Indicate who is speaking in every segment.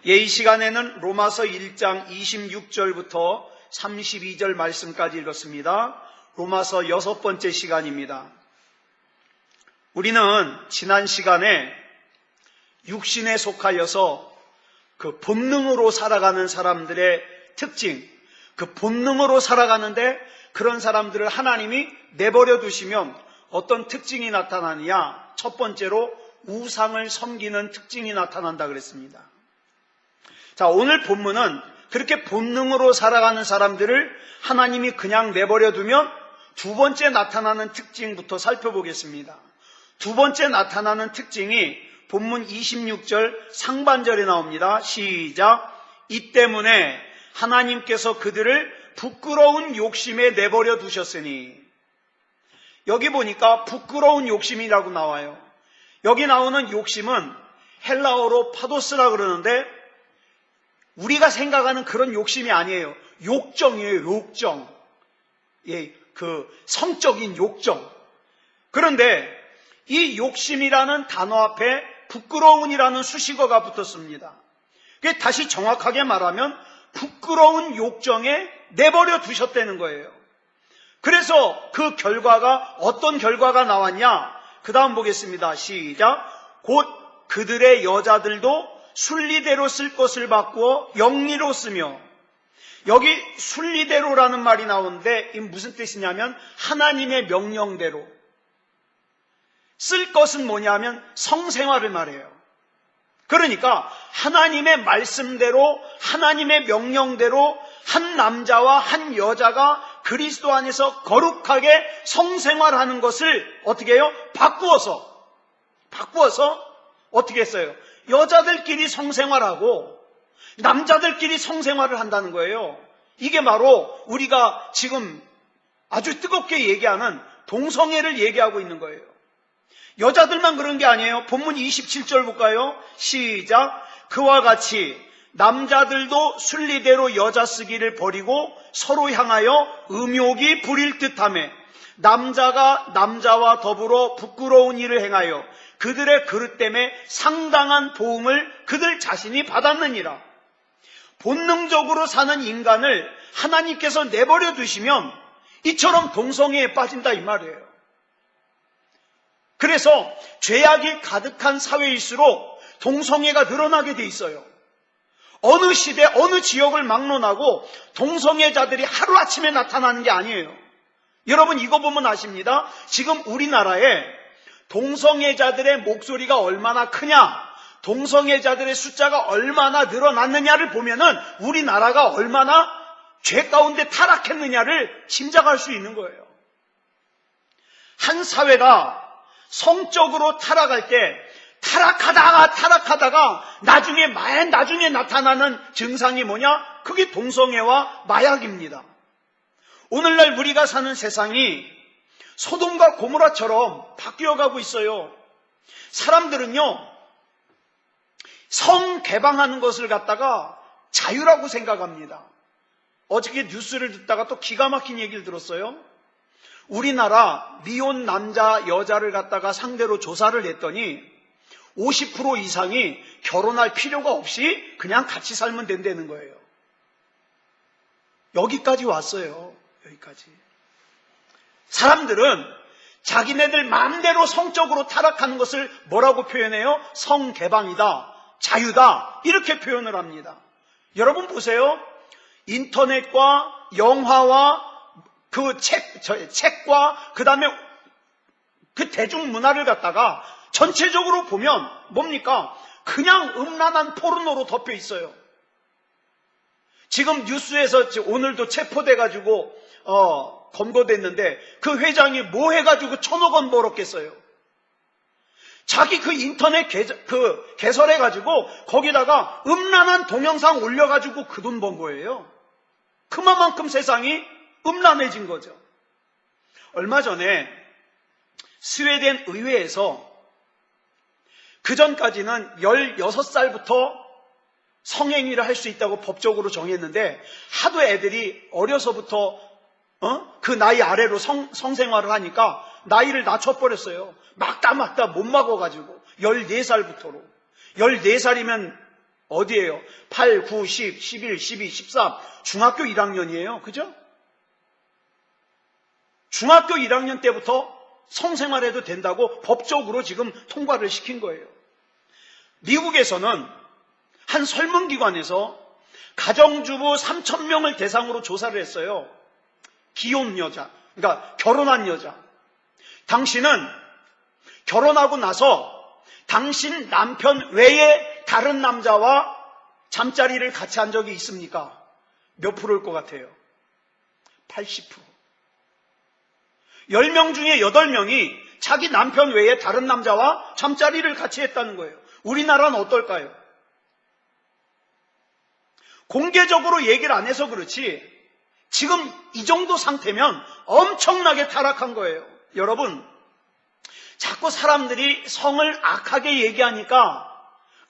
Speaker 1: 이 시간에는 로마서 1장 26절부터 32절 말씀까지 읽었습니다. 로마서 6번째 시간입니다. 우리는 지난 시간에 육신에 속하여서 그 본능으로 살아가는 사람들의 특징, 그 본능으로 살아가는데 그런 사람들을 하나님이 내버려 두시면 어떤 특징이 나타나느냐? 첫 번째로 우상을 섬기는 특징이 나타난다 그랬습니다. 자, 오늘 본문은 그렇게 본능으로 살아가는 사람들을 하나님이 그냥 내버려 두면 두 번째 나타나는 특징부터 살펴보겠습니다. 두 번째 나타나는 특징이 본문 26절 상반절에 나옵니다. 시작. 이 때문에 하나님께서 그들을 부끄러운 욕심에 내버려 두셨으니. 여기 보니까 부끄러운 욕심이라고 나와요. 여기 나오는 욕심은 헬라어로 파도스라 그러는데 우리가 생각하는 그런 욕심이 아니에요. 욕정이에요. 욕정. 예, 그 성적인 욕정. 그런데 이 욕심이라는 단어 앞에 부끄러운이라는 수식어가 붙었습니다. 다시 정확하게 말하면 부끄러운 욕정에 내버려 두셨다는 거예요. 그래서 그 결과가 어떤 결과가 나왔냐? 그 다음 보겠습니다. 시작. 곧 그들의 여자들도 순리대로 쓸 것을 바꾸어 영리로 쓰며. 여기 순리대로라는 말이 나오는데 이게 무슨 뜻이냐면 하나님의 명령대로. 쓸 것은 뭐냐면 성생활을 말해요. 그러니까 하나님의 말씀대로 하나님의 명령대로 한 남자와 한 여자가 그리스도 안에서 거룩하게 성생활하는 것을 어떻게 해요? 바꾸어서 어떻게 했어요? 여자들끼리 성생활하고 남자들끼리 성생활을 한다는 거예요. 이게 바로 우리가 지금 아주 뜨겁게 얘기하는 동성애를 얘기하고 있는 거예요. 여자들만 그런 게 아니에요. 본문 27절 볼까요? 시작. 그와 같이 남자들도 순리대로 여자 쓰기를 버리고 서로 향하여 음욕이 부릴 듯하며 남자가 남자와 더불어 부끄러운 일을 행하여 그들의 그릇 때문에 상당한 도움을 그들 자신이 받았느니라. 본능적으로 사는 인간을 하나님께서 내버려 두시면 이처럼 동성애에 빠진다 이 말이에요. 그래서 죄악이 가득한 사회일수록 동성애가 늘어나게 돼 있어요. 어느 시대, 어느 지역을 막론하고 동성애자들이 하루아침에 나타나는 게 아니에요. 여러분 이거 보면 아십니다. 지금 우리나라에 동성애자들의 목소리가 얼마나 크냐, 동성애자들의 숫자가 얼마나 늘어났느냐를 보면은 우리나라가 얼마나 죄 가운데 타락했느냐를 짐작할 수 있는 거예요. 한 사회가 성적으로 타락할 때 타락하다가 나중에 나타나는 증상이 뭐냐? 그게 동성애와 마약입니다. 오늘날 우리가 사는 세상이 소돔과 고모라처럼 바뀌어가고 있어요. 사람들은요, 성 개방하는 것을 갖다가 자유라고 생각합니다. 어저께 뉴스를 듣다가 또 기가 막힌 얘기를 들었어요. 우리나라 미혼 남자 여자를 갖다가 상대로 조사를 했더니 50% 이상이 결혼할 필요가 없이 그냥 같이 살면 된다는 거예요. 여기까지 왔어요. 여기까지. 사람들은 자기네들 마음대로 성적으로 타락하는 것을 뭐라고 표현해요? 성개방이다, 자유다, 이렇게 표현을 합니다. 여러분 보세요. 인터넷과 영화와 그 책과 그 다음에 그 대중문화를 갖다가 전체적으로 보면 뭡니까? 그냥 음란한 포르노로 덮여 있어요. 지금 뉴스에서 오늘도 체포돼가지고 검거됐는데 그 회장이 뭐 해가지고 1,000억 원 벌었겠어요. 자기 그 인터넷 개설해가지고 거기다가 음란한 동영상 올려가지고 그 돈 번 거예요. 그만큼 세상이 음란해진 거죠. 얼마 전에 스웨덴 의회에서 그전까지는 16살부터 성행위를 할 수 있다고 법적으로 정했는데 하도 애들이 어려서부터 그 나이 아래로 성생활을 하니까 나이를 낮춰버렸어요. 막다 못 막아가지고 14살부터로. 14살이면 어디예요? 8, 9, 10, 11, 12, 13 중학교 1학년이에요. 그죠? 중학교 1학년 때부터 성생활해도 된다고 법적으로 지금 통과를 시킨 거예요. 미국에서는 한 설문기관에서 가정주부 3,000명을 대상으로 조사를 했어요. 기혼 여자, 그러니까 결혼한 여자. 당신은 결혼하고 나서 당신 남편 외에 다른 남자와 잠자리를 같이 한 적이 있습니까? 몇 프로일 것 같아요? 80%. 10명 중에 8명이 자기 남편 외에 다른 남자와 잠자리를 같이 했다는 거예요. 우리나라는 어떨까요? 공개적으로 얘기를 안 해서 그렇지 지금 이 정도 상태면 엄청나게 타락한 거예요. 여러분, 자꾸 사람들이 성을 악하게 얘기하니까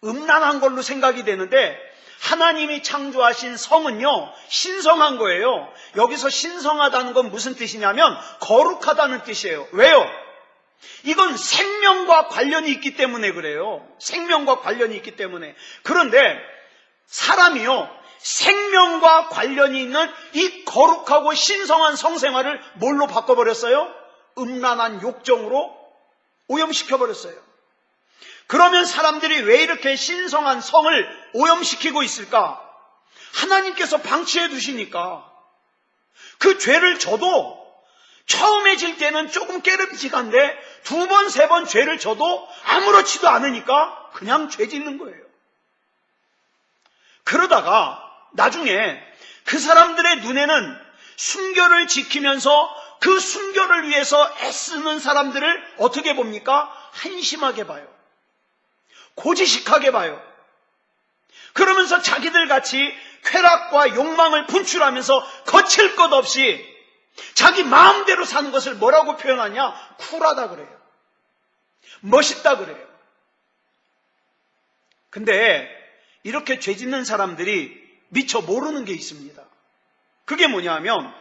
Speaker 1: 음란한 걸로 생각이 되는데 하나님이 창조하신 성은요, 신성한 거예요. 여기서 신성하다는 건 무슨 뜻이냐면 거룩하다는 뜻이에요. 왜요? 이건 생명과 관련이 있기 때문에 그래요. 생명과 관련이 있기 때문에. 그런데 사람이요, 생명과 관련이 있는 이 거룩하고 신성한 성생활을 뭘로 바꿔버렸어요? 음란한 욕정으로 오염시켜버렸어요. 그러면 사람들이 왜 이렇게 신성한 성을 오염시키고 있을까? 하나님께서 방치해 두시니까. 그 죄를 져도 처음에 질 때는 조금 깨름직한데 2번, 3번 죄를 져도 아무렇지도 않으니까 그냥 죄 짓는 거예요. 그러다가 나중에 그 사람들의 눈에는 순결을 지키면서 그 순결을 위해서 애쓰는 사람들을 어떻게 봅니까? 한심하게 봐요. 고지식하게 봐요. 그러면서 자기들 같이 쾌락과 욕망을 분출하면서 거칠 것 없이 자기 마음대로 사는 것을 뭐라고 표현하냐? 쿨하다 그래요. 멋있다 그래요. 근데 이렇게 죄 짓는 사람들이 미처 모르는 게 있습니다. 그게 뭐냐면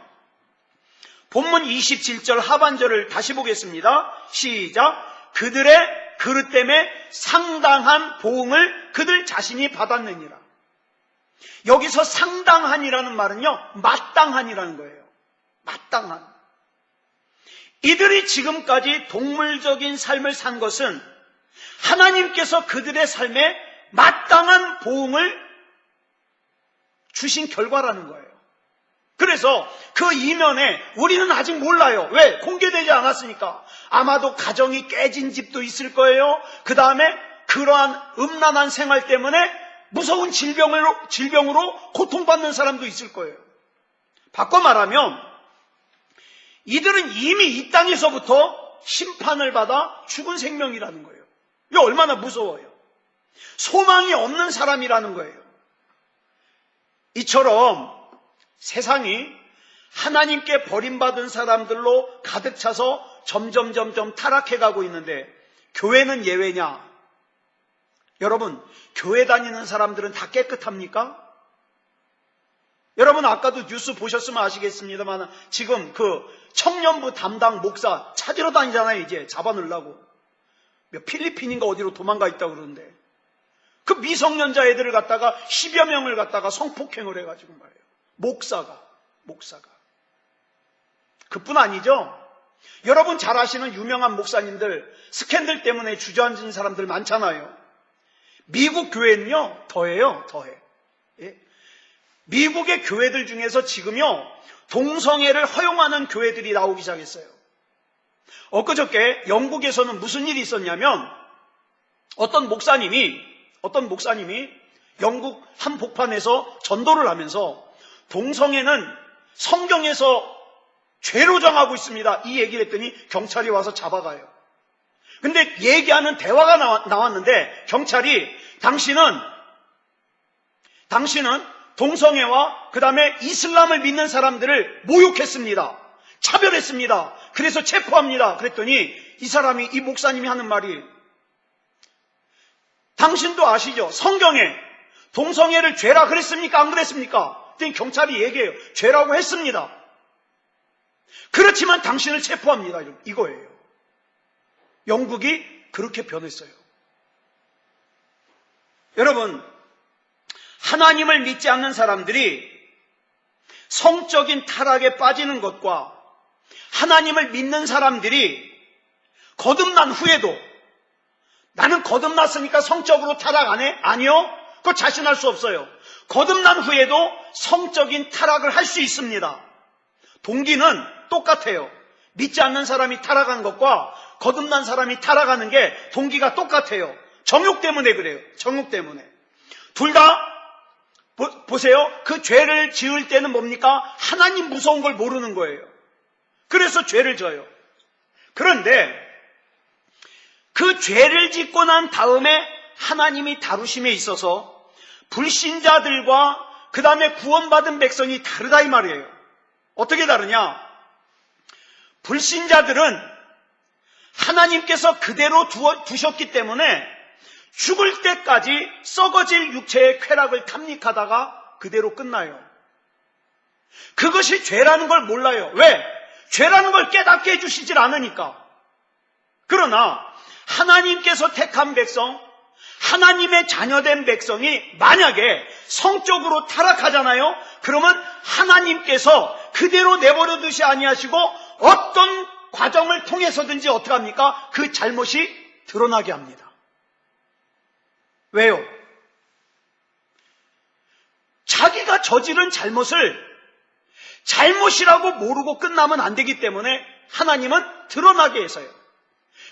Speaker 1: 본문 27절 하반절을 다시 보겠습니다. 시작. 그들의 그릇 때문에 상당한 보응을 그들 자신이 받았느니라. 여기서 상당한이라는 말은요, 마땅한이라는 거예요. 마땅한. 이들이 지금까지 동물적인 삶을 산 것은 하나님께서 그들의 삶에 마땅한 보응을 주신 결과라는 거예요. 그래서 그 이면에 우리는 아직 몰라요. 왜? 공개되지 않았으니까. 아마도 가정이 깨진 집도 있을 거예요. 그 다음에 그러한 음란한 생활 때문에 무서운 질병으로 고통받는 사람도 있을 거예요. 바꿔 말하면 이들은 이미 이 땅에서부터 심판을 받아 죽은 생명이라는 거예요. 이게 얼마나 무서워요. 소망이 없는 사람이라는 거예요. 이처럼 세상이 하나님께 버림받은 사람들로 가득 차서 점점 타락해가고 있는데 교회는 예외냐? 여러분, 교회 다니는 사람들은 다 깨끗합니까? 여러분 아까도 뉴스 보셨으면 아시겠습니다만 지금 그 청년부 담당 목사 찾으러 다니잖아요. 이제 잡아넣으려고. 필리핀인가 어디로 도망가 있다고 그러는데 그 미성년자 애들을 갖다가 10여 명을 갖다가 성폭행을 해가지고 말이에요. 목사가. 그뿐 아니죠. 여러분 잘 아시는 유명한 목사님들 스캔들 때문에 주저앉은 사람들 많잖아요. 미국 교회는요 더해요. 예? 미국의 교회들 중에서 지금요 동성애를 허용하는 교회들이 나오기 시작했어요. 엊그저께 영국에서는 무슨 일이 있었냐면 어떤 목사님이 영국 한 복판에서 전도를 하면서 동성애는 성경에서 죄로 정하고 있습니다. 이 얘기를 했더니 경찰이 와서 잡아가요. 근데 얘기하는 대화가 나왔는데 경찰이 당신은 동성애와 그 다음에 이슬람을 믿는 사람들을 모욕했습니다. 차별했습니다. 그래서 체포합니다. 그랬더니 이 목사님이 하는 말이 당신도 아시죠? 성경에 동성애를 죄라 그랬습니까? 안 그랬습니까? 그랬더니 경찰이 얘기해요. 죄라고 했습니다. 그렇지만 당신을 체포합니다. 이거예요. 영국이 그렇게 변했어요. 여러분, 하나님을 믿지 않는 사람들이 성적인 타락에 빠지는 것과 하나님을 믿는 사람들이 거듭난 후에도 나는 거듭났으니까 성적으로 타락 안 해? 아니요. 그거 자신할 수 없어요. 거듭난 후에도 성적인 타락을 할 수 있습니다. 동기는 똑같아요. 믿지 않는 사람이 타락한 것과 거듭난 사람이 타락하는 게 동기가 똑같아요. 정욕 때문에 그래요. 정욕 때문에. 둘 다 보세요. 그 죄를 지을 때는 뭡니까? 하나님 무서운 걸 모르는 거예요. 그래서 죄를 져요. 그런데 그 죄를 짓고 난 다음에 하나님이 다루심에 있어서 불신자들과 그 다음에 구원받은 백성이 다르다 이 말이에요. 어떻게 다르냐? 불신자들은 하나님께서 그대로 두셨기 때문에 죽을 때까지 썩어질 육체의 쾌락을 탐닉하다가 그대로 끝나요. 그것이 죄라는 걸 몰라요. 왜? 죄라는 걸 깨닫게 해주시질 않으니까. 그러나 하나님께서 택한 백성, 하나님의 자녀된 백성이 만약에 성적으로 타락하잖아요. 그러면 하나님께서 그대로 내버려 두시 아니하시고 어떤 과정을 통해서든지 어떻게 합니까? 그 잘못이 드러나게 합니다. 왜요? 자기가 저지른 잘못을 잘못이라고 모르고 끝나면 안 되기 때문에 하나님은 드러나게 해서요.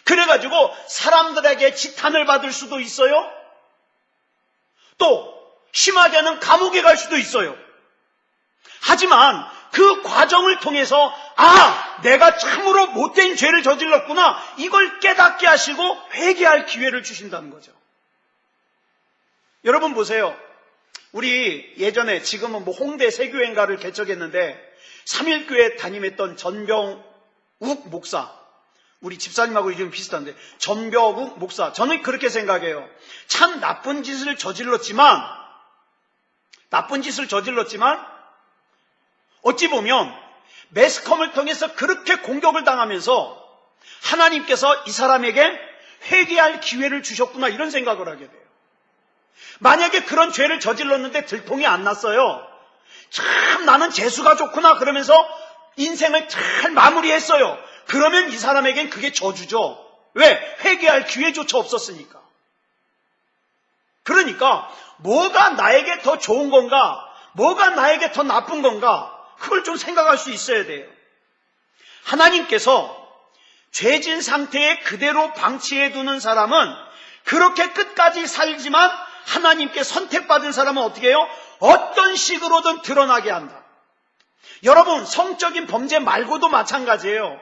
Speaker 1: 그래가지고 사람들에게 지탄을 받을 수도 있어요. 또 심하게는 감옥에 갈 수도 있어요. 하지만 그 과정을 통해서 내가 참으로 못된 죄를 저질렀구나, 이걸 깨닫게 하시고 회개할 기회를 주신다는 거죠. 여러분 보세요. 우리 예전에, 지금은 홍대 세교회인가를 개척했는데 3일교회 담임했던 전병욱 목사, 우리 집사님하고 이름 비슷한데 전병욱 목사, 저는 그렇게 생각해요. 참 나쁜 짓을 저질렀지만 어찌 보면 매스컴을 통해서 그렇게 공격을 당하면서 하나님께서 이 사람에게 회개할 기회를 주셨구나, 이런 생각을 하게 돼요. 만약에 그런 죄를 저질렀는데 들통이 안 났어요. 참 나는 재수가 좋구나 그러면서 인생을 잘 마무리했어요. 그러면 이 사람에겐 그게 저주죠. 왜? 회개할 기회조차 없었으니까. 그러니까 뭐가 나에게 더 좋은 건가, 뭐가 나에게 더 나쁜 건가, 그걸 좀 생각할 수 있어야 돼요. 하나님께서 죄진 상태에 그대로 방치해 두는 사람은 그렇게 끝까지 살지만 하나님께 선택받은 사람은 어떻게 해요? 어떤 식으로든 드러나게 한다. 여러분, 성적인 범죄 말고도 마찬가지예요.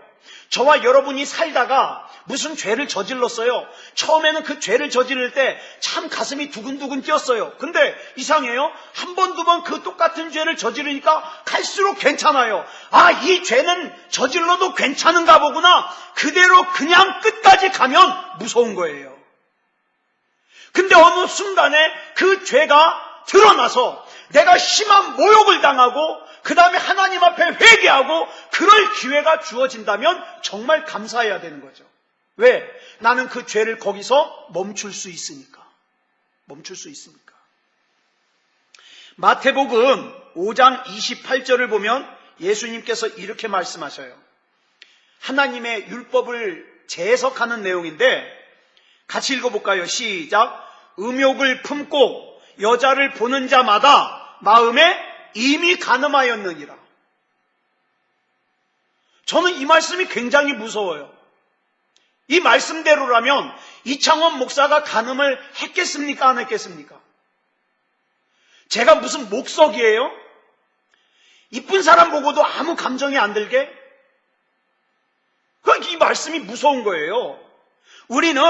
Speaker 1: 저와 여러분이 살다가 무슨 죄를 저질렀어요. 처음에는 그 죄를 저지를 때 참 가슴이 두근두근 뛰었어요. 근데 이상해요. 한 번, 두 번 그 똑같은 죄를 저지르니까 갈수록 괜찮아요. 이 죄는 저질러도 괜찮은가 보구나. 그대로 그냥 끝까지 가면 무서운 거예요. 근데 어느 순간에 그 죄가 드러나서 내가 심한 모욕을 당하고 그 다음에 하나님 앞에 회개하고 그럴 기회가 주어진다면 정말 감사해야 되는 거죠. 왜? 나는 그 죄를 거기서 멈출 수 있으니까. 마태복음 5장 28절을 보면 예수님께서 이렇게 말씀하셔요. 하나님의 율법을 재해석하는 내용인데 같이 읽어볼까요? 시작. 음욕을 품고 여자를 보는 자마다 마음에 이미 간음하였느니라. 저는 이 말씀이 굉장히 무서워요. 이 말씀대로라면 이창원 목사가 간음을 했겠습니까? 안 했겠습니까? 제가 무슨 목석이에요? 이쁜 사람 보고도 아무 감정이 안 들게? 이 말씀이 무서운 거예요. 우리는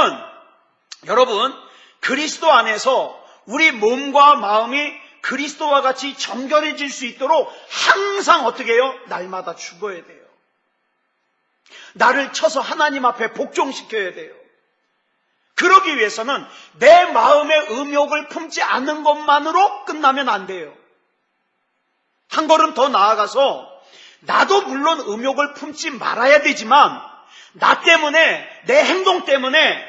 Speaker 1: 여러분 그리스도 안에서 우리 몸과 마음이 그리스도와 같이 정결해질 수 있도록 항상 어떻게 해요? 날마다 죽어야 돼요. 나를 쳐서 하나님 앞에 복종시켜야 돼요. 그러기 위해서는 내 마음의 음욕을 품지 않는 것만으로 끝나면 안 돼요. 한 걸음 더 나아가서 나도 물론 음욕을 품지 말아야 되지만 나 때문에, 내 행동 때문에,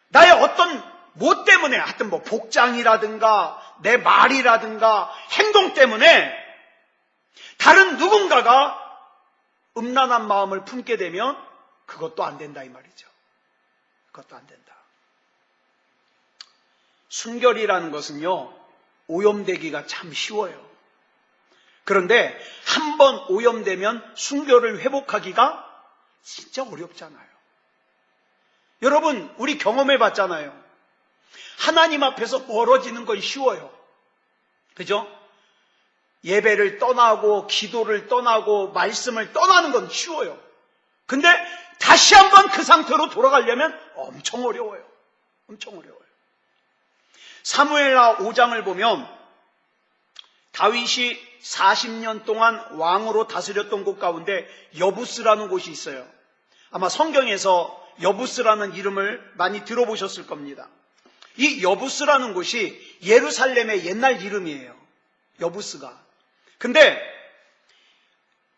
Speaker 1: 나의 어떤 뭐 때문에, 하여튼 복장이라든가 내 말이라든가 행동 때문에 다른 누군가가 음란한 마음을 품게 되면 그것도 안 된다 이 말이죠. 그것도 안 된다. 순결이라는 것은요, 오염되기가 참 쉬워요. 그런데 한번 오염되면 순결을 회복하기가 진짜 어렵잖아요. 여러분, 우리 경험해 봤잖아요. 하나님 앞에서 멀어지는 건 쉬워요. 그죠? 예배를 떠나고 기도를 떠나고 말씀을 떠나는 건 쉬워요. 근데 다시 한번 그 상태로 돌아가려면 엄청 어려워요. 엄청 어려워요. 사무엘하 5장을 보면 다윗이 40년 동안 왕으로 다스렸던 곳 가운데 여부스라는 곳이 있어요. 아마 성경에서 여부스라는 이름을 많이 들어보셨을 겁니다. 이 여부스라는 곳이 예루살렘의 옛날 이름이에요. 여부스가. 근데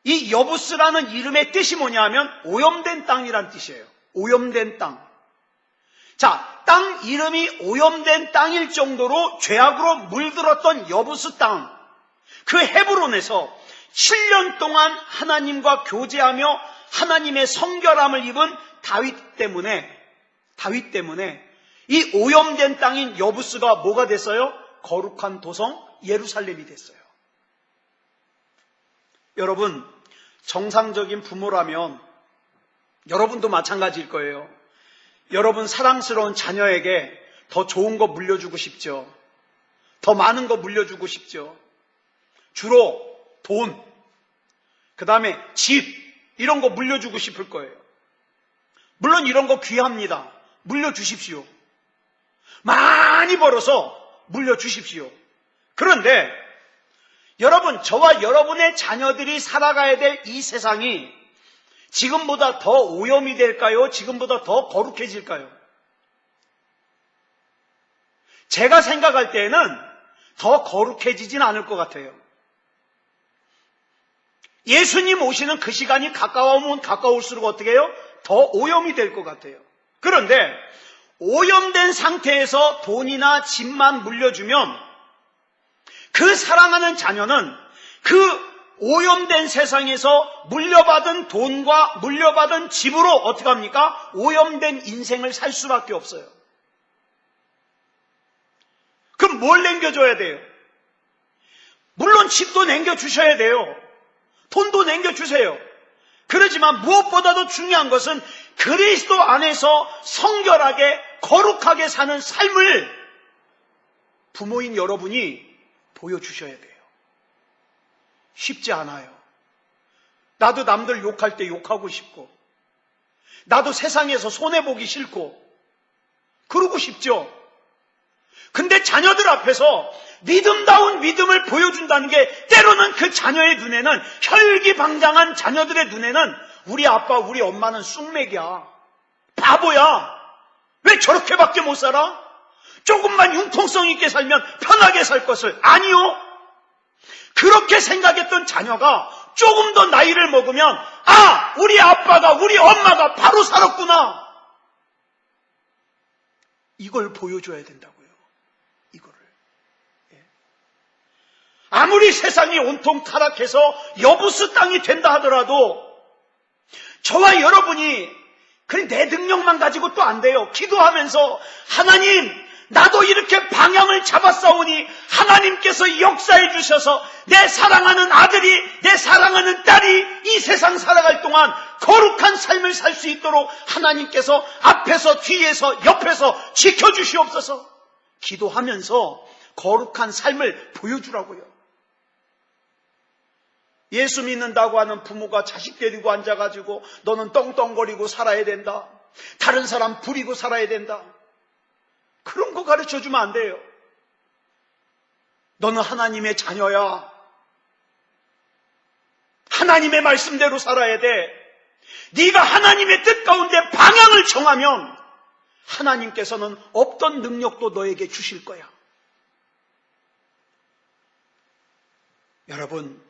Speaker 1: 이 여부스라는 이름의 뜻이 뭐냐 하면 오염된 땅이란 뜻이에요. 오염된 땅. 자, 땅 이름이 오염된 땅일 정도로 죄악으로 물들었던 여부스 땅. 그 헤브론에서 7년 동안 하나님과 교제하며 하나님의 성결함을 입은 다윗 때문에 이 오염된 땅인 여부스가 뭐가 됐어요? 거룩한 도성 예루살렘이 됐어요. 여러분, 정상적인 부모라면 여러분도 마찬가지일 거예요. 여러분 사랑스러운 자녀에게 더 좋은 거 물려주고 싶죠. 더 많은 거 물려주고 싶죠. 주로 돈, 그 다음에 집, 이런 거 물려주고 싶을 거예요. 물론 이런 거 귀합니다. 물려주십시오. 많이 벌어서 물려주십시오. 그런데 여러분, 저와 여러분의 자녀들이 살아가야 될 이 세상이 지금보다 더 오염이 될까요? 지금보다 더 거룩해질까요? 제가 생각할 때에는 더 거룩해지진 않을 것 같아요. 예수님 오시는 그 시간이 가까우면 가까울수록 어떻게 해요? 더 오염이 될 것 같아요. 그런데 오염된 상태에서 돈이나 집만 물려주면 그 사랑하는 자녀는 그 오염된 세상에서 물려받은 돈과 물려받은 집으로 어떻게 합니까? 오염된 인생을 살 수밖에 없어요. 그럼 뭘 남겨줘야 돼요? 물론 집도 남겨주셔야 돼요. 돈도 남겨주세요. 그러지만 무엇보다도 중요한 것은 그리스도 안에서 성결하게 거룩하게 사는 삶을 부모인 여러분이 보여주셔야 돼요. 쉽지 않아요. 나도 남들 욕할 때 욕하고 싶고, 나도 세상에서 손해보기 싫고, 그러고 싶죠. 근데 자녀들 앞에서 믿음다운 믿음을 보여준다는 게 때로는 그 자녀의 눈에는, 혈기방장한 자녀들의 눈에는 우리 아빠 우리 엄마는 쑥맥이야, 바보야, 왜 저렇게밖에 못 살아? 조금만 융통성 있게 살면 편하게 살 것을. 아니요. 그렇게 생각했던 자녀가 조금 더 나이를 먹으면 아, 우리 아빠가 우리 엄마가 바로 살았구나, 이걸 보여줘야 된다고요. 이거를. 아무리 세상이 온통 타락해서 여부스 땅이 된다 하더라도 저와 여러분이 그냥 내 능력만 가지고 또 안 돼요. 기도하면서 하나님, 나도 이렇게 방향을 잡았사오니 하나님께서 역사해 주셔서 내 사랑하는 아들이, 내 사랑하는 딸이 이 세상 살아갈 동안 거룩한 삶을 살 수 있도록 하나님께서 앞에서 뒤에서 옆에서 지켜주시옵소서. 기도하면서 거룩한 삶을 보여주라고요. 예수 믿는다고 하는 부모가 자식 데리고 앉아가지고 너는 떵떵거리고 살아야 된다, 다른 사람 부리고 살아야 된다, 그런 거 가르쳐주면 안 돼요. 너는 하나님의 자녀야. 하나님의 말씀대로 살아야 돼. 네가 하나님의 뜻 가운데 방향을 정하면 하나님께서는 없던 능력도 너에게 주실 거야. 여러분,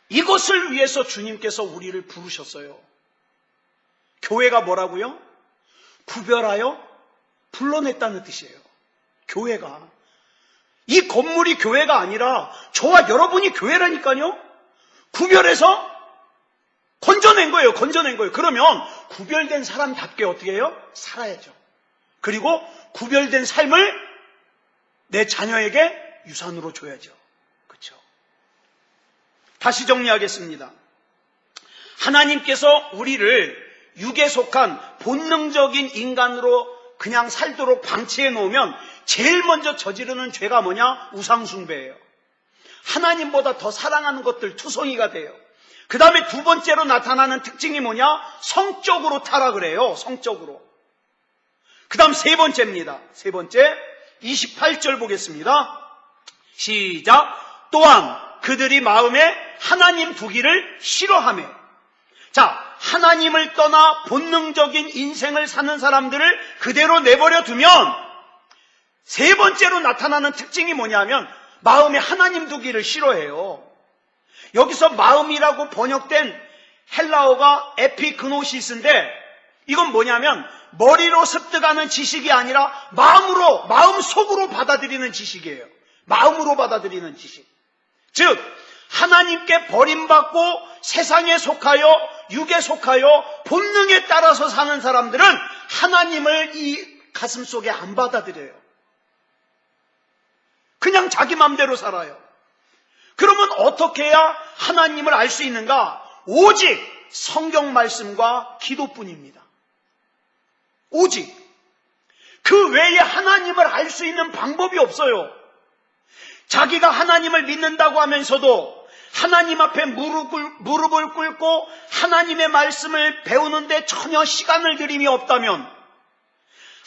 Speaker 1: 이것을 위해서 주님께서 우리를 부르셨어요. 교회가 뭐라고요? 구별하여 불러냈다는 뜻이에요. 교회가 이 건물이 교회가 아니라 저와 여러분이 교회라니까요. 구별해서 건져낸 거예요. 건져낸 거예요. 그러면 구별된 사람답게 어떻게 해요? 살아야죠. 그리고 구별된 삶을 내 자녀에게 유산으로 줘야죠. 그렇죠? 다시 정리하겠습니다. 하나님께서 우리를 육에 속한 본능적인 인간으로 그냥 살도록 방치해 놓으면 제일 먼저 저지르는 죄가 뭐냐? 우상숭배예요. 하나님보다 더 사랑하는 것들 투성이가 돼요. 그 다음에 두 번째로 나타나는 특징이 뭐냐? 성적으로 타락을 해요. 성적으로. 그 다음 세 번째입니다. 세 번째 28절 보겠습니다. 시작. 또한 그들이 마음에 하나님 두기를 싫어하며. 자, 하나님을 떠나 본능적인 인생을 사는 사람들을 그대로 내버려 두면 세 번째로 나타나는 특징이 뭐냐면 마음에 하나님 두기를 싫어해요. 여기서 마음이라고 번역된 헬라어가 에피그노시스인데 이건 뭐냐면 머리로 습득하는 지식이 아니라 마음속으로 받아들이는 지식이에요. 마음으로 받아들이는 지식. 즉 하나님께 버림받고 세상에 속하여 육에 속하여 본능에 따라서 사는 사람들은 하나님을 이 가슴 속에 안 받아들여요. 그냥 자기 맘대로 살아요. 그러면 어떻게 해야 하나님을 알 수 있는가? 오직 성경 말씀과 기도뿐입니다. 오직. 그 외에 하나님을 알 수 있는 방법이 없어요. 자기가 하나님을 믿는다고 하면서도 하나님 앞에 무릎을 꿇고 하나님의 말씀을 배우는데 전혀 시간을 들임이 없다면,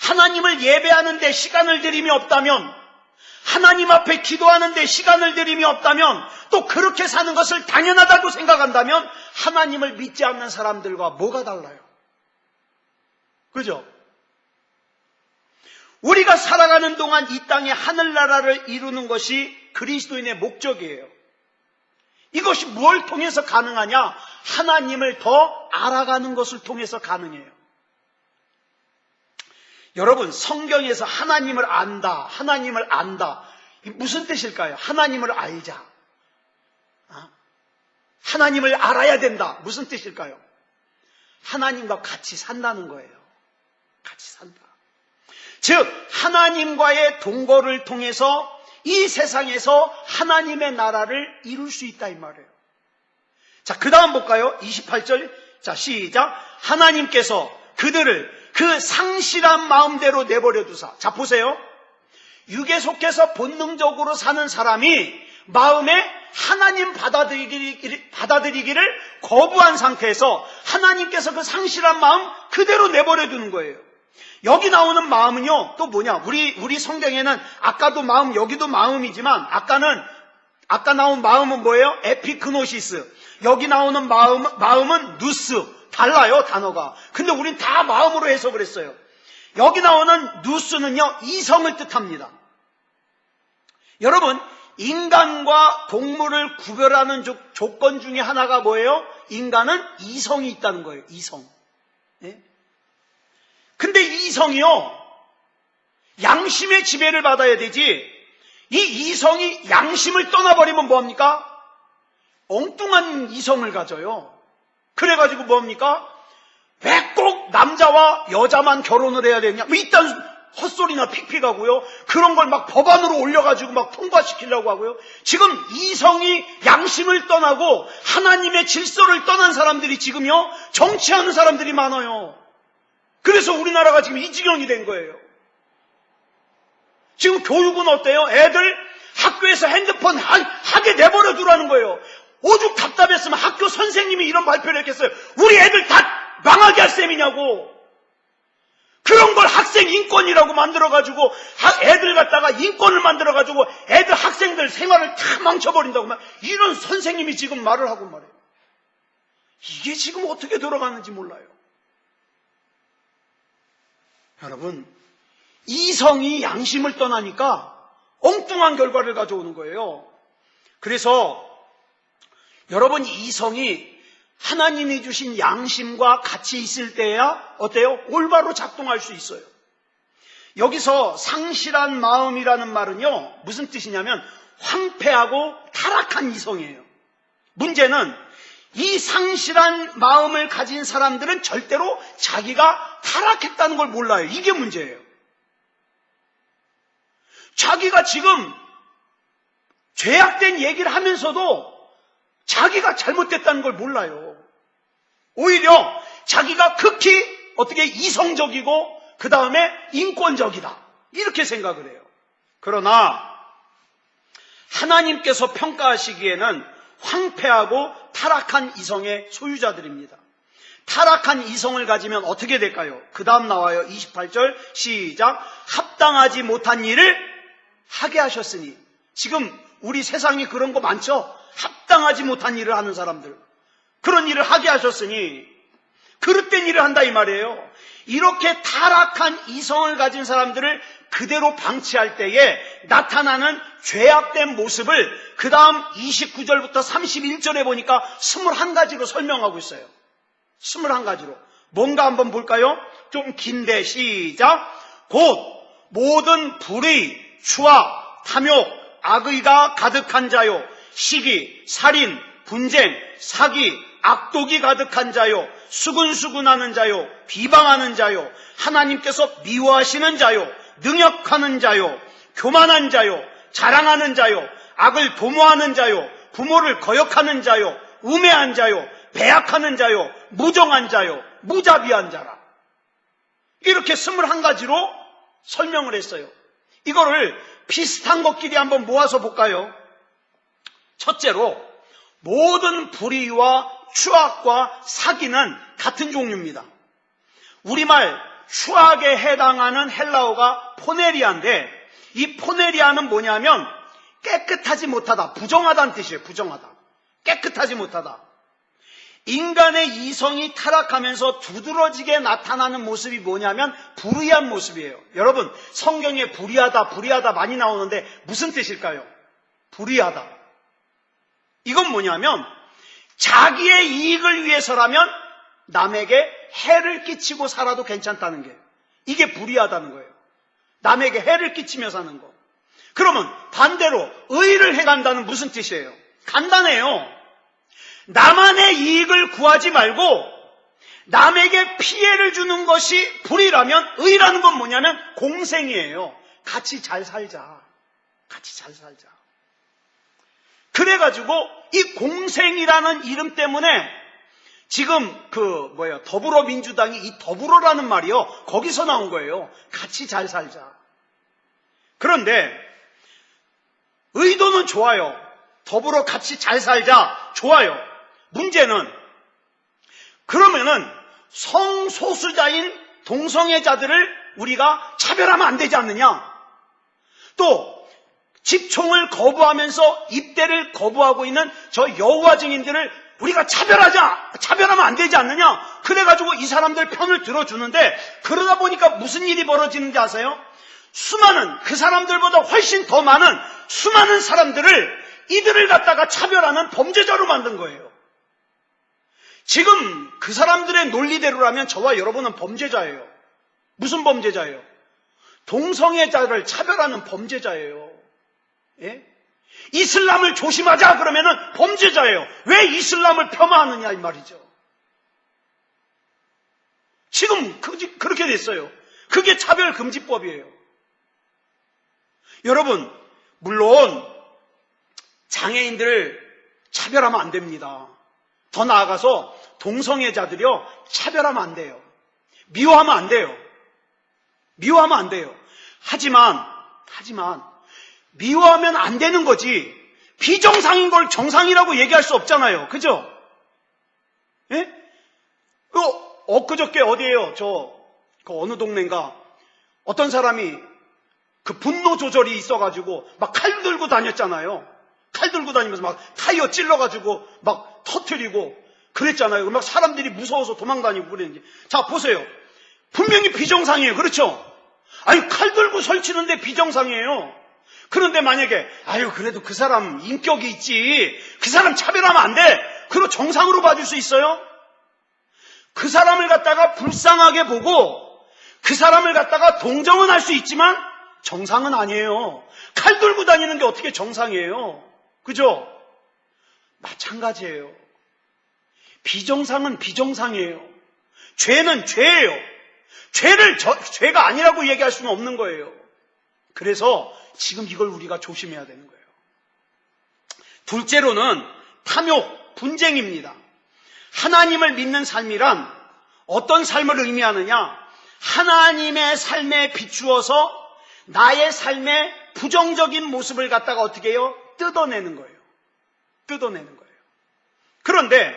Speaker 1: 하나님을 예배하는데 시간을 들임이 없다면, 하나님 앞에 기도하는데 시간을 들임이 없다면, 또 그렇게 사는 것을 당연하다고 생각한다면 하나님을 믿지 않는 사람들과 뭐가 달라요? 그죠? 우리가 살아가는 동안 이 땅에 하늘나라를 이루는 것이 그리스도인의 목적이에요. 이것이 뭘 통해서 가능하냐? 하나님을 더 알아가는 것을 통해서 가능해요. 여러분, 성경에서 하나님을 안다, 하나님을 안다. 무슨 뜻일까요? 하나님을 알자. 하나님을 알아야 된다. 무슨 뜻일까요? 하나님과 같이 산다는 거예요. 같이 산다. 즉, 하나님과의 동거를 통해서 이 세상에서 하나님의 나라를 이룰 수 있다 이 말이에요. 자, 그 다음 볼까요? 28절. 자, 시작. 하나님께서 그들을 그 상실한 마음대로 내버려 두사. 자, 보세요. 육에 속해서 본능적으로 사는 사람이 마음에 하나님 받아들이기를 거부한 상태에서 하나님께서 그 상실한 마음 그대로 내버려 두는 거예요. 여기 나오는 마음은요, 또 뭐냐? 우리 성경에는 아까도 마음, 여기도 마음이지만 아까 나온 마음은 뭐예요? 에피그노시스. 여기 나오는 마음은 누스. 달라요, 단어가. 근데 우린 다 마음으로 해석을 했어요. 여기 나오는 누스는요, 이성을 뜻합니다. 여러분, 인간과 동물을 구별하는 조건 중에 하나가 뭐예요? 인간은 이성이 있다는 거예요. 이성. 네? 근데 이성이요, 양심의 지배를 받아야 되지, 이 이성이 양심을 떠나버리면 뭐합니까? 엉뚱한 이성을 가져요. 그래가지고 뭐합니까? 왜 꼭 남자와 여자만 결혼을 해야 되냐? 뭐 이딴 헛소리나 픽픽하고요. 그런 걸 막 법안으로 올려가지고 막 통과시키려고 하고요. 지금 이성이 양심을 떠나고 하나님의 질서를 떠난 사람들이 지금요, 정치하는 사람들이 많아요. 그래서 우리나라가 지금 이 지경이 된 거예요. 지금 교육은 어때요? 애들 학교에서 핸드폰 하게 내버려 두라는 거예요. 오죽 답답했으면 학교 선생님이 이런 발표를 했겠어요. 우리 애들 다 망하게 할 셈이냐고. 그런 걸 학생 인권이라고 만들어가지고 애들 갖다가 인권을 만들어가지고 애들 학생들 생활을 다 망쳐버린다고 이런 선생님이 지금 말을 하고 말해요. 이게 지금 어떻게 돌아가는지 몰라요. 여러분, 이성이 양심을 떠나니까 엉뚱한 결과를 가져오는 거예요. 그래서 여러분, 이성이 하나님이 주신 양심과 같이 있을 때야 어때요? 올바로 작동할 수 있어요. 여기서 상실한 마음이라는 말은요, 무슨 뜻이냐면 황폐하고 타락한 이성이에요. 문제는 이 상실한 마음을 가진 사람들은 절대로 자기가 타락했다는 걸 몰라요. 이게 문제예요. 자기가 지금 죄악된 얘기를 하면서도 자기가 잘못됐다는 걸 몰라요. 오히려 자기가 극히 어떻게 이성적이고 그 다음에 인권적이다, 이렇게 생각을 해요. 그러나 하나님께서 평가하시기에는 황폐하고 타락한 이성의 소유자들입니다. 타락한 이성을 가지면 어떻게 될까요? 그 다음 나와요. 28절 시작. 합당하지 못한 일을 하게 하셨으니. 지금 우리 세상에 그런 거 많죠? 합당하지 못한 일을 하는 사람들, 그런 일을 하게 하셨으니 그릇된 일을 한다 이 말이에요. 이렇게 타락한 이성을 가진 사람들을 그대로 방치할 때에 나타나는 죄악된 모습을 그 다음 29절부터 31절에 보니까 21가지로 설명하고 있어요. 21가지로. 뭔가 한번 볼까요? 좀 긴데 시작. 곧 모든 불의, 추악, 탐욕, 악의가 가득한 자요, 시기, 살인, 분쟁, 사기, 악독이 가득한 자요, 수근수근하는 자요, 비방하는 자요, 하나님께서 미워하시는 자요, 능욕하는 자요, 교만한 자요, 자랑하는 자요, 악을 도모하는 자요, 부모를 거역하는 자요, 우매한 자요, 배약하는 자요, 무정한 자요, 무자비한 자라. 이렇게 21가지로 설명을 했어요. 이거를 비슷한 것끼리 한번 모아서 볼까요? 첫째로, 모든 불의와 추악과 사기는 같은 종류입니다. 우리말 추악에 해당하는 헬라어가 포네리아인데, 이 포네리아는 뭐냐면 깨끗하지 못하다, 부정하다는 뜻이에요. 부정하다, 깨끗하지 못하다. 인간의 이성이 타락하면서 두드러지게 나타나는 모습이 뭐냐면 불의한 모습이에요. 여러분, 성경에 불의하다 많이 나오는데 무슨 뜻일까요? 불의하다. 이건 뭐냐면 자기의 이익을 위해서라면 남에게 해를 끼치고 살아도 괜찮다는 게, 이게 불의하다는 거예요. 남에게 해를 끼치며 사는 거. 그러면 반대로 의를 해간다는 무슨 뜻이에요? 간단해요. 나만의 이익을 구하지 말고 남에게 피해를 주는 것이 불의라면, 의라는 건 뭐냐면 공생이에요. 같이 잘 살자. 같이 잘 살자. 그래가지고 이 공생이라는 이름 때문에 지금 더불어민주당이 이 더불어라는 말이요, 거기서 나온 거예요. 같이 잘 살자. 그런데 의도는 좋아요. 더불어 같이 잘 살자, 좋아요. 문제는 그러면은 성소수자인 동성애자들을 우리가 차별하면 안 되지 않느냐? 또 집총을 거부하면서 입대를 거부하고 있는 저 여호와 증인들을 우리가 차별하면 안 되지 않느냐? 그래가지고 이 사람들 편을 들어주는데, 그러다 보니까 무슨 일이 벌어지는지 아세요? 수많은, 그 사람들보다 훨씬 더 많은 수많은 사람들을, 이들을 갖다가 차별하는 범죄자로 만든 거예요. 지금 그 사람들의 논리대로라면 저와 여러분은 범죄자예요. 무슨 범죄자예요? 동성애자를 차별하는 범죄자예요. 예? 이슬람을 조심하자 그러면은 범죄자예요. 왜 이슬람을 폄하하느냐 이 말이죠. 지금 그렇게 됐어요. 그게 차별금지법이에요. 여러분, 물론 장애인들을 차별하면 안 됩니다. 더 나아가서 동성애자들이요, 차별하면 안 돼요. 미워하면 안 돼요. 미워하면 안 돼요. 하지만 미워하면 안 되는 거지 비정상인 걸 정상이라고 얘기할 수 없잖아요. 그죠? 예? 엊그저께 어디에요? 그 어느 동네인가 어떤 사람이 그 분노 조절이 있어가지고 막 칼 들고 다녔잖아요. 칼 들고 다니면서 막 타이어 찔러가지고 막 터뜨리고 그랬잖아요. 막 사람들이 무서워서 도망다니고 그랬는지. 자, 보세요. 분명히 비정상이에요. 그렇죠? 아니, 칼 들고 설치는데 비정상이에요. 그런데 만약에 그래도 그 사람 인격이 있지, 그 사람 차별하면 안 돼, 그거 정상으로 봐줄 수 있어요? 그 사람을 갖다가 불쌍하게 보고 그 사람을 갖다가 동정은 할 수 있지만 정상은 아니에요. 칼 들고 다니는 게 어떻게 정상이에요? 그죠? 마찬가지예요. 비정상은 비정상이에요. 죄는 죄예요. 죄를 죄가 아니라고 얘기할 수는 없는 거예요. 그래서 지금 이걸 우리가 조심해야 되는 거예요. 둘째로는 탐욕, 분쟁입니다. 하나님을 믿는 삶이란 어떤 삶을 의미하느냐? 하나님의 삶에 비추어서 나의 삶의 부정적인 모습을 갖다가 어떻게 해요? 뜯어내는 거예요. 뜯어내는 거예요. 그런데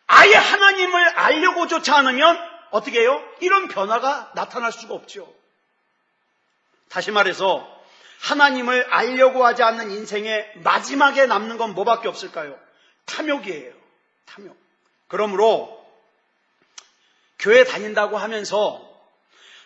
Speaker 1: 아예 하나님을 알려고조차 않으면 어떻게 해요? 이런 변화가 나타날 수가 없죠. 다시 말해서 하나님을 알려고 하지 않는 인생의 마지막에 남는 건 뭐밖에 없을까요? 탐욕이에요. 탐욕. 그러므로 교회 다닌다고 하면서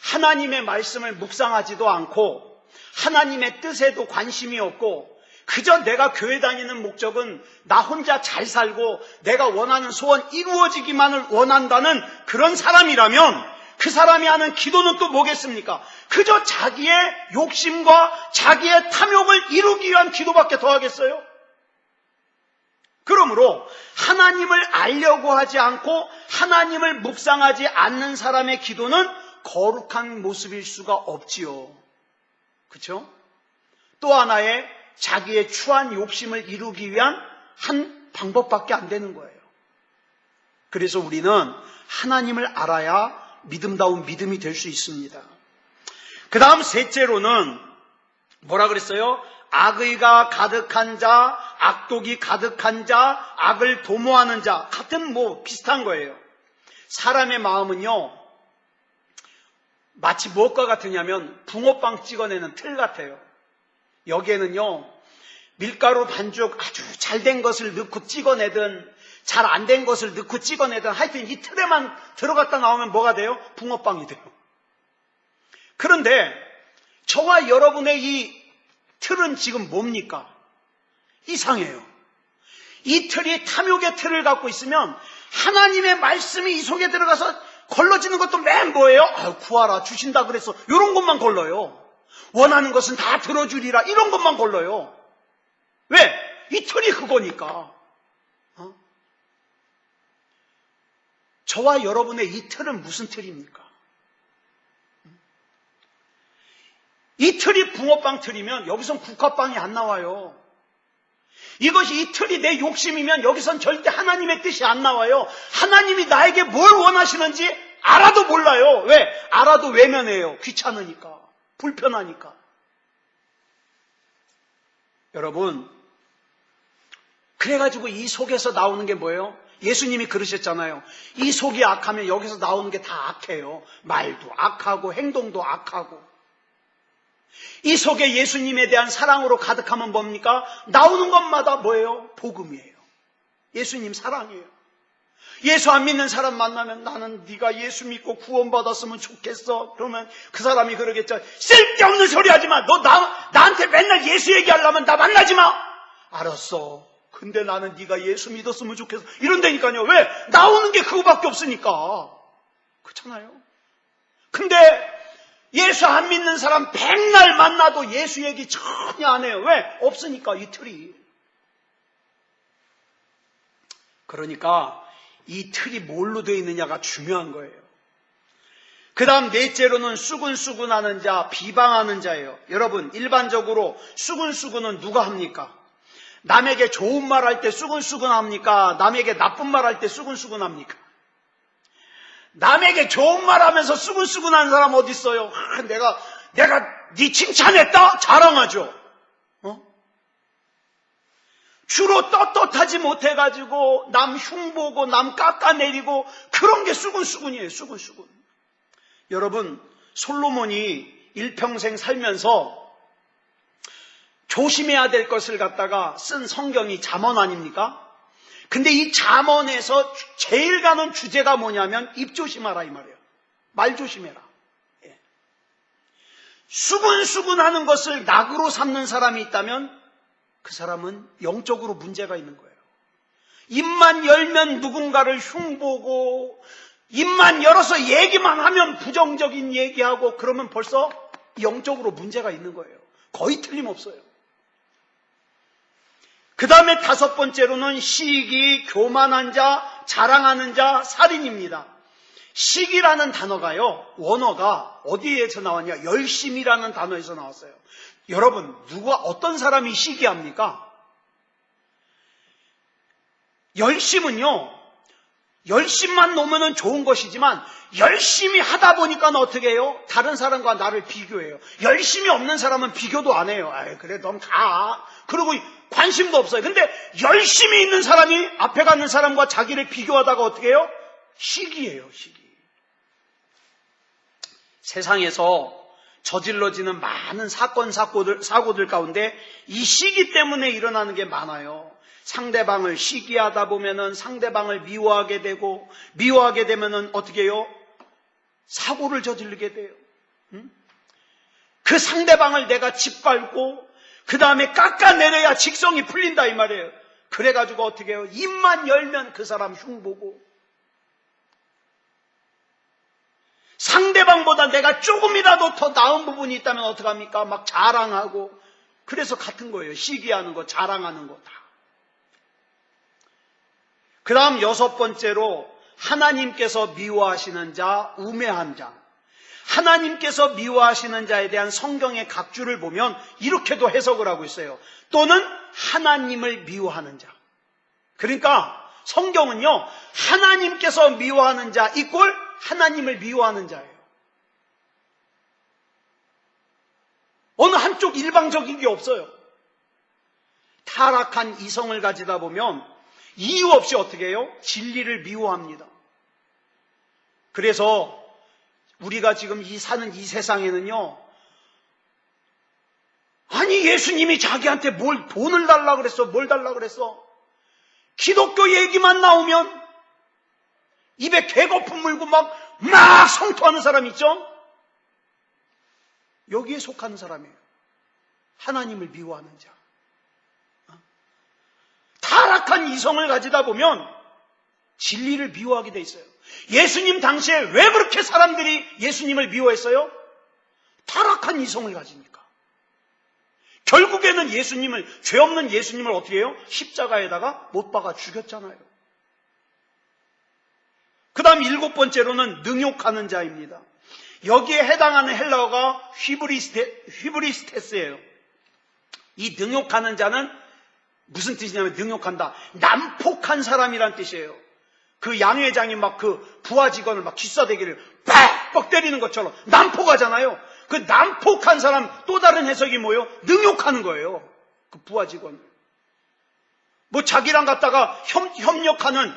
Speaker 1: 하나님의 말씀을 묵상하지도 않고 하나님의 뜻에도 관심이 없고 그저 내가 교회 다니는 목적은 나 혼자 잘 살고 내가 원하는 소원 이루어지기만을 원한다는 그런 사람이라면 그 사람이 하는 기도는 또 뭐겠습니까? 그저 자기의 욕심과 자기의 탐욕을 이루기 위한 기도밖에 더 하겠어요? 그러므로 하나님을 알려고 하지 않고 하나님을 묵상하지 않는 사람의 기도는 거룩한 모습일 수가 없지요. 그렇죠? 또 하나의 자기의 추한 욕심을 이루기 위한 한 방법밖에 안 되는 거예요. 그래서 우리는 하나님을 알아야 믿음다운 믿음이 될 수 있습니다. 그 다음 셋째로는 뭐라 그랬어요? 악의가 가득한 자, 악독이 가득한 자, 악을 도모하는 자 같은 비슷한 거예요. 사람의 마음은요 마치 무엇과 같으냐면 붕어빵 찍어내는 틀 같아요. 여기에는요 밀가루 반죽 아주 잘된 것을 넣고 찍어내든 잘 안 된 것을 넣고 찍어내든 하여튼 이 틀에만 들어갔다 나오면 뭐가 돼요? 붕어빵이 돼요. 그런데 저와 여러분의 이 틀은 지금 뭡니까? 이상해요. 이 틀이 탐욕의 틀을 갖고 있으면 하나님의 말씀이 이 속에 들어가서 걸러지는 것도 맨 뭐예요? 구하라 주신다 그랬어. 이런 것만 걸러요. 원하는 것은 다 들어주리라 이런 것만 걸러요. 왜? 이 틀이 그거니까. 저와 여러분의 이 틀은 무슨 틀입니까? 이 틀이 붕어빵 틀이면 여기선 국화빵이 안 나와요. 이것이 이 틀이 내 욕심이면 여기선 절대 하나님의 뜻이 안 나와요. 하나님이 나에게 뭘 원하시는지 알아도 몰라요. 왜? 알아도 외면해요. 귀찮으니까. 불편하니까. 여러분, 그래가지고 이 속에서 나오는 게 뭐예요? 예수님이 그러셨잖아요. 이 속이 악하면 여기서 나오는 게 다 악해요. 말도 악하고 행동도 악하고. 이 속에 예수님에 대한 사랑으로 가득하면 뭡니까? 나오는 것마다 뭐예요? 복음이에요. 예수님 사랑이에요. 예수 안 믿는 사람 만나면 나는 네가 예수 믿고 구원받았으면 좋겠어. 그러면 그 사람이 그러겠죠. 쓸데없는 소리 하지 마. 너 나한테 맨날 예수 얘기하려면 나 만나지 마. 알았어. 근데 나는 네가 예수 믿었으면 좋겠어. 이런다니까요. 왜? 나오는 게 그거밖에 없으니까. 그렇잖아요. 근데 예수 안 믿는 사람 백날 만나도 예수 얘기 전혀 안 해요. 왜? 없으니까 이 틀이. 그러니까 이 틀이 뭘로 되어 있느냐가 중요한 거예요. 그 다음 넷째로는 수근수근하는 자, 비방하는 자예요. 여러분 일반적으로 수근수근은 누가 합니까? 남에게 좋은 말 할 때 수근수근합니까? 남에게 나쁜 말 할 때 수근수근합니까? 남에게 좋은 말 하면서 수근수근한 사람 어디 있어요? 내가 네 칭찬했다? 자랑하죠. 주로 떳떳하지 못해가지고 남 흉보고 남 깎아내리고 그런 게 수근수근이에요. 수근수근. 여러분 솔로몬이 일평생 살면서 조심해야 될 것을 갖다가 쓴 성경이 잠언 아닙니까? 근데 이 잠언에서 제일 가는 주제가 뭐냐면 입 조심하라 이 말이에요. 말 조심해라. 예. 수근수근하는 것을 낙으로 삼는 사람이 있다면 그 사람은 영적으로 문제가 있는 거예요. 입만 열면 누군가를 흉보고 입만 열어서 얘기만 하면 부정적인 얘기하고 그러면 벌써 영적으로 문제가 있는 거예요. 거의 틀림없어요. 그 다음에 다섯 번째로는 시기, 교만한 자, 자랑하는 자, 살인입니다. 시기라는 단어가요, 원어가 어디에서 나왔냐? 열심이라는 단어에서 나왔어요. 여러분, 어떤 사람이 시기합니까? 열심은요, 열심만 놓으면 좋은 것이지만 열심히 하다 보니까 어떻게 해요? 다른 사람과 나를 비교해요. 열심히 없는 사람은 비교도 안 해요. 아이, 그래 넌 가. 그리고 관심도 없어요. 근데 열심히 있는 사람이 앞에 가는 사람과 자기를 비교하다가 어떻게 해요? 시기예요, 시기. 세상에서 저질러지는 많은 사고들 가운데 이 시기 때문에 일어나는 게 많아요. 상대방을 시기하다 보면은 상대방을 미워하게 되고, 미워하게 되면은 어떻게 해요? 사고를 저지르게 돼요. 그 상대방을 내가 짓밟고 그 다음에 깎아내려야 직성이 풀린다 이 말이에요. 그래가지고 어떻게 해요? 입만 열면 그 사람 흉보고, 상대방보다 내가 조금이라도 더 나은 부분이 있다면 어떡합니까? 막 자랑하고. 그래서 같은 거예요. 시기하는 거, 자랑하는 거 다. 그 다음 여섯 번째로 하나님께서 미워하시는 자, 우매한 자. 하나님께서 미워하시는 자에 대한 성경의 각주를 보면 이렇게도 해석을 하고 있어요. 또는 하나님을 미워하는 자. 그러니까 성경은요, 하나님께서 미워하는 자 이꼴 하나님을 미워하는 자예요. 어느 한쪽 일방적인 게 없어요. 타락한 이성을 가지다 보면 이유 없이 어떻게 해요? 진리를 미워합니다. 그래서 우리가 지금 사는 이 세상에는요, 아니 예수님이 자기한테 뭘 돈을 달라 그랬어, 뭘 달라 그랬어. 기독교 얘기만 나오면 입에 개거품 물고 막 성토하는 사람 있죠? 여기에 속하는 사람이에요. 하나님을 미워하는 자. 타락한 이성을 가지다 보면 진리를 미워하게 돼 있어요. 예수님 당시에 왜 그렇게 사람들이 예수님을 미워했어요? 타락한 이성을 가지니까. 결국에는 죄 없는 예수님을 어떻게 해요? 십자가에다가 못 박아 죽였잖아요. 그 다음 일곱 번째로는 능욕하는 자입니다. 여기에 해당하는 헬라어가 휘브리스테스예요. 이 능욕하는 자는 무슨 뜻이냐면 능욕한다, 난폭한 사람이란 뜻이에요. 그 양회장이 막 그 부하 직원을 막 기싸대기를 빡빡 때리는 것처럼 난폭하잖아요. 그 난폭한 사람 또 다른 해석이 뭐예요? 능욕하는 거예요. 그 부하 직원을. 뭐 자기랑 갖다가 협력하는,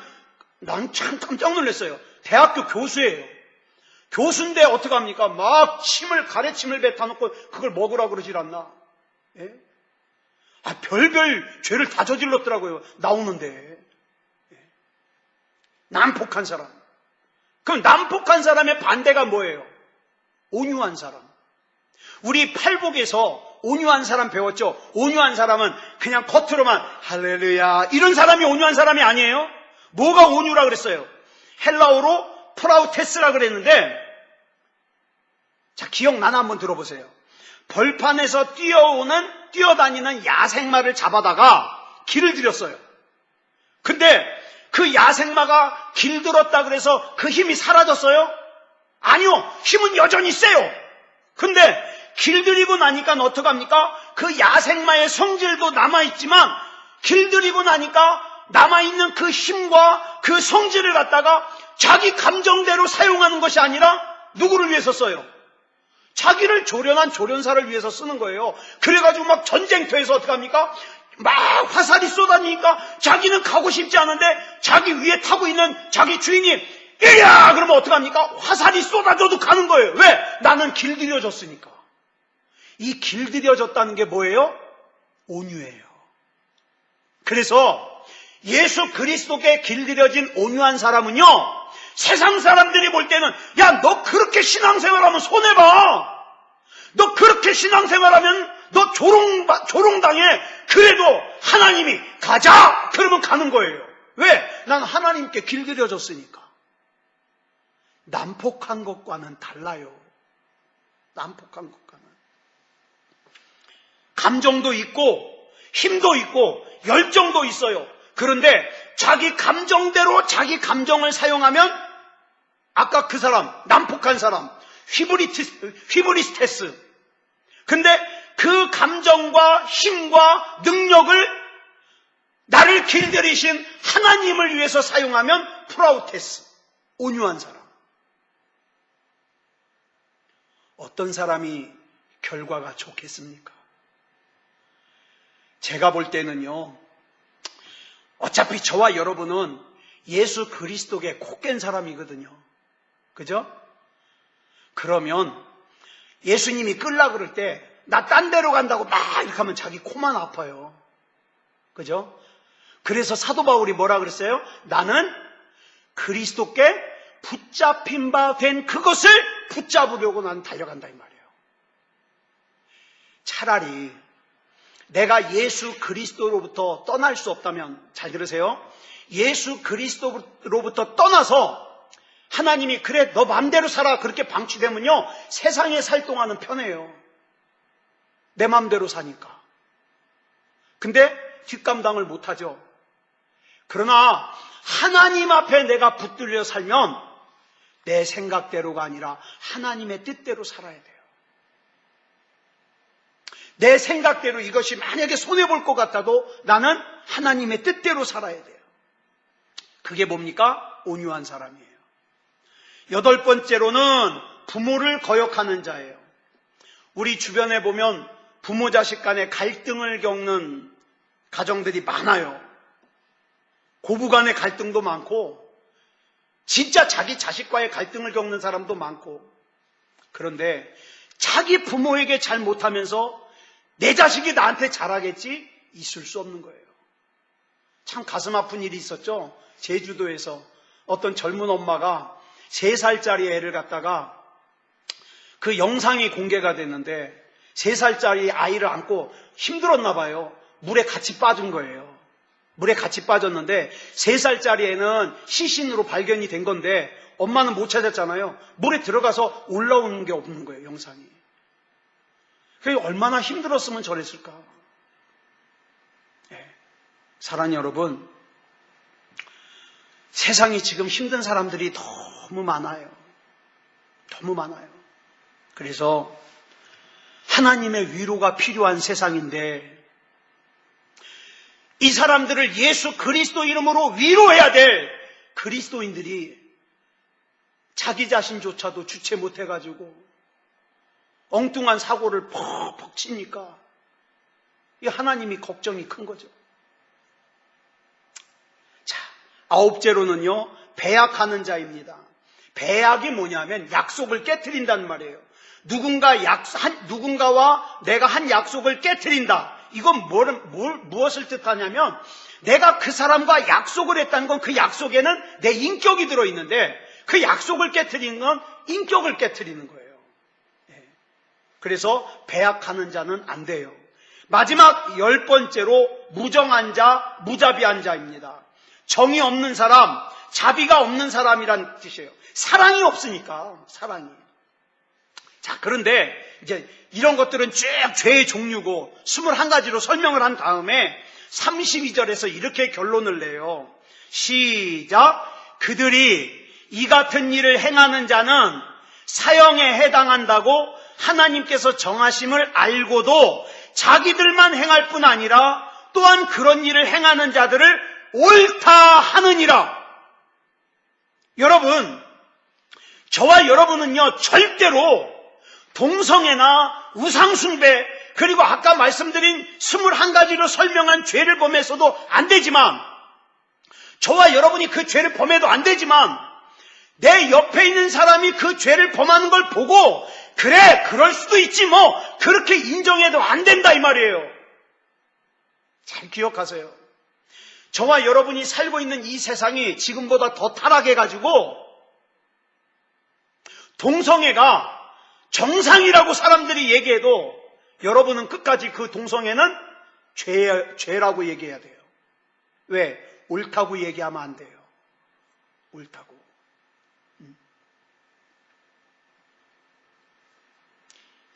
Speaker 1: 난 참 깜짝 놀랐어요. 대학교 교수예요. 교수인데 어떡합니까? 막 가래침을 뱉어놓고 그걸 먹으라고 그러질 않나? 예? 별별 죄를 다 저질렀더라고요. 나오는데. 난폭한 사람. 그럼 난폭한 사람의 반대가 뭐예요? 온유한 사람. 우리 팔복에서 온유한 사람 배웠죠? 온유한 사람은 그냥 겉으로만 할렐루야 이런 사람이 온유한 사람이 아니에요. 뭐가 온유라 그랬어요? 헬라어로 프라우테스라 그랬는데, 자, 기억나나 한번 들어보세요. 벌판에서 뛰어다니는 야생마를 잡아다가 길을 들였어요. 근데 그 야생마가 길들었다 그래서 그 힘이 사라졌어요? 아니요. 힘은 여전히 세요. 근데 길들이고 나니까 어떡합니까? 그 야생마의 성질도 남아있지만 길들이고 나니까 남아있는 그 힘과 그 성질을 갖다가 자기 감정대로 사용하는 것이 아니라 누구를 위해서 써요? 자기를 조련한 조련사를 위해서 쓰는 거예요. 그래가지고 막 전쟁터에서 어떡합니까? 막 화살이 쏟아지니까 자기는 가고 싶지 않은데 자기 위에 타고 있는 자기 주인이 이야! 그러면 어떡합니까? 화살이 쏟아져도 가는 거예요. 왜? 나는 길들여졌으니까. 이 길들여졌다는 게 뭐예요? 온유예요. 그래서 예수 그리스도께 길들여진 온유한 사람은요, 세상 사람들이 볼 때는 야, 너 그렇게 신앙생활하면 손해봐. 너 그렇게 신앙생활하면 너 조롱당해. 그래도 하나님이 가자! 그러면 가는 거예요. 왜? 난 하나님께 길들여졌으니까. 난폭한 것과는 달라요. 난폭한 것과는. 감정도 있고 힘도 있고 열정도 있어요. 그런데 자기 감정대로 자기 감정을 사용하면 아까 그 사람, 난폭한 사람, 휘브리스테스. 근데 그 감정과 힘과 능력을 나를 길들이신 하나님을 위해서 사용하면 프라우테스, 온유한 사람. 어떤 사람이 결과가 좋겠습니까? 제가 볼 때는요, 어차피 저와 여러분은 예수 그리스도께 코 깬 사람이거든요. 그죠? 그러면 예수님이 끌라 그럴 때 나 딴 데로 간다고 막 이렇게 하면 자기 코만 아파요. 그죠? 그래서 사도 바울이 뭐라 그랬어요? 나는 그리스도께 붙잡힌 바 된 그것을 붙잡으려고 나는 달려간다 이 말이에요. 차라리 내가 예수 그리스도로부터 떠날 수 없다면, 잘 들으세요. 예수 그리스도로부터 떠나서 하나님이 그래 너 맘대로 살아 그렇게 방치되면요 세상에 살 동안은 편해요. 내 맘대로 사니까. 근데 뒷감당을 못하죠. 그러나 하나님 앞에 내가 붙들려 살면 내 생각대로가 아니라 하나님의 뜻대로 살아야 돼요. 내 생각대로 이것이 만약에 손해볼 것 같아도 나는 하나님의 뜻대로 살아야 돼요. 그게 뭡니까? 온유한 사람이에요. 8번째로는 부모를 거역하는 자예요. 우리 주변에 보면 부모 자식 간에 갈등을 겪는 가정들이 많아요. 고부 간의 갈등도 많고 진짜 자기 자식과의 갈등을 겪는 사람도 많고, 그런데 자기 부모에게 잘 못하면서 내 자식이 나한테 잘하겠지? 있을 수 없는 거예요. 참 가슴 아픈 일이 있었죠. 제주도에서 어떤 젊은 엄마가 3살짜리 애를 갖다가 그 영상이 공개가 됐는데 3살짜리 아이를 안고 힘들었나 봐요. 물에 같이 빠진 거예요. 물에 같이 빠졌는데 3살짜리 애는 시신으로 발견이 된 건데 엄마는 못 찾았잖아요. 물에 들어가서 올라오는 게 없는 거예요, 영상이. 그게 얼마나 힘들었으면 저랬을까. 네. 사랑하는 여러분, 세상이 지금 힘든 사람들이 너무 많아요. 너무 많아요. 그래서 하나님의 위로가 필요한 세상인데 이 사람들을 예수 그리스도 이름으로 위로해야 될 그리스도인들이 자기 자신조차도 주체 못해가지고 엉뚱한 사고를 퍽퍽 치니까 이 하나님이 걱정이 큰 거죠. 자, 9제로는요, 배약하는 자입니다. 배약이 뭐냐면 약속을 깨트린다는 말이에요. 누군가와 내가 한 약속을 깨트린다. 이건 무엇을 뜻하냐면 내가 그 사람과 약속을 했다는 건 그 약속에는 내 인격이 들어있는데 그 약속을 깨트리는 건 인격을 깨트리는 거예요. 그래서 배약하는 자는 안 돼요. 마지막 10번째로 무정한 자, 무자비한 자입니다. 정이 없는 사람, 자비가 없는 사람이란 뜻이에요. 사랑이 없으니까, 사랑이. 자, 그런데 이제 이런 것들은 쭉 죄의 종류고 21가지로 설명을 한 다음에 32절에서 이렇게 결론을 내요. 시작. 그들이 이 같은 일을 행하는 자는 사형에 해당한다고 하나님께서 정하심을 알고도 자기들만 행할 뿐 아니라 또한 그런 일을 행하는 자들을 옳다 하느니라. 여러분, 저와 여러분은요 절대로 동성애나 우상숭배, 그리고 아까 말씀드린 21가지로 설명한 죄를 범해서도 안 되지만, 저와 여러분이 그 죄를 범해도 안 되지만, 내 옆에 있는 사람이 그 죄를 범하는 걸 보고 그래, 그럴 수도 있지 뭐 그렇게 인정해도 안 된다 이 말이에요. 잘 기억하세요. 저와 여러분이 살고 있는 이 세상이 지금보다 더 타락해가지고 동성애가 정상이라고 사람들이 얘기해도 여러분은 끝까지 그 동성애는 죄라고 얘기해야 돼요. 왜? 옳다고 얘기하면 안 돼요. 옳다고.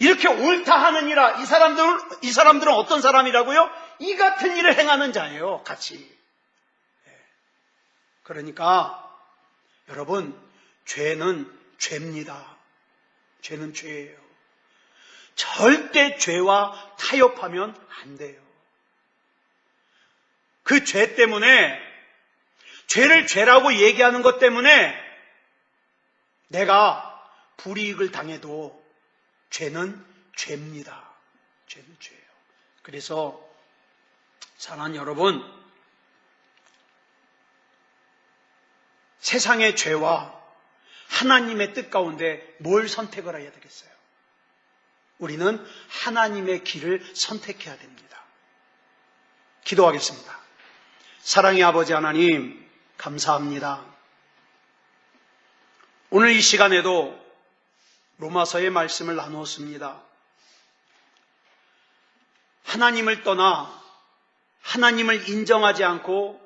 Speaker 1: 이렇게 옳다 하느니라. 이 사람들은 어떤 사람이라고요? 이 같은 일을 행하는 자예요. 같이. 그러니까 여러분, 죄는 죄입니다. 죄는 죄예요. 절대 죄와 타협하면 안 돼요. 그 죄 때문에, 죄를 죄라고 얘기하는 것 때문에 내가 불이익을 당해도 죄는 죄입니다. 죄는 죄예요. 그래서 사랑하는 여러분, 세상의 죄와 하나님의 뜻 가운데 뭘 선택을 해야 되겠어요? 우리는 하나님의 길을 선택해야 됩니다. 기도하겠습니다. 사랑의 아버지 하나님, 감사합니다. 오늘 이 시간에도 로마서의 말씀을 나누었습니다. 하나님을 떠나 하나님을 인정하지 않고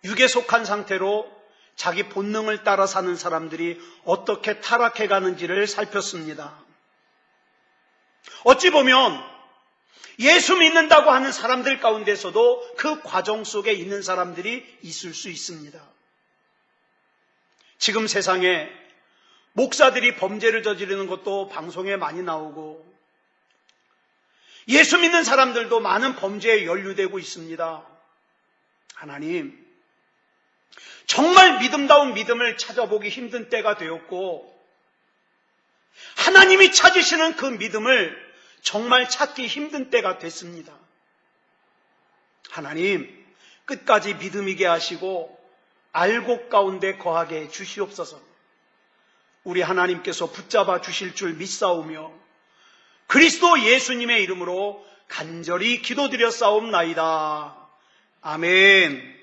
Speaker 1: 육에 속한 상태로 자기 본능을 따라 사는 사람들이 어떻게 타락해 가는지를 살폈습니다. 어찌 보면 예수 믿는다고 하는 사람들 가운데서도 그 과정 속에 있는 사람들이 있을 수 있습니다. 지금 세상에 목사들이 범죄를 저지르는 것도 방송에 많이 나오고, 예수 믿는 사람들도 많은 범죄에 연루되고 있습니다. 하나님, 정말 믿음다운 믿음을 찾아보기 힘든 때가 되었고, 하나님이 찾으시는 그 믿음을 정말 찾기 힘든 때가 됐습니다. 하나님, 끝까지 믿음이게 하시고 알곡 가운데 거하게 해 주시옵소서. 우리 하나님께서 붙잡아 주실 줄 믿사오며 그리스도 예수님의 이름으로 간절히 기도드렸사옵나이다. 아멘.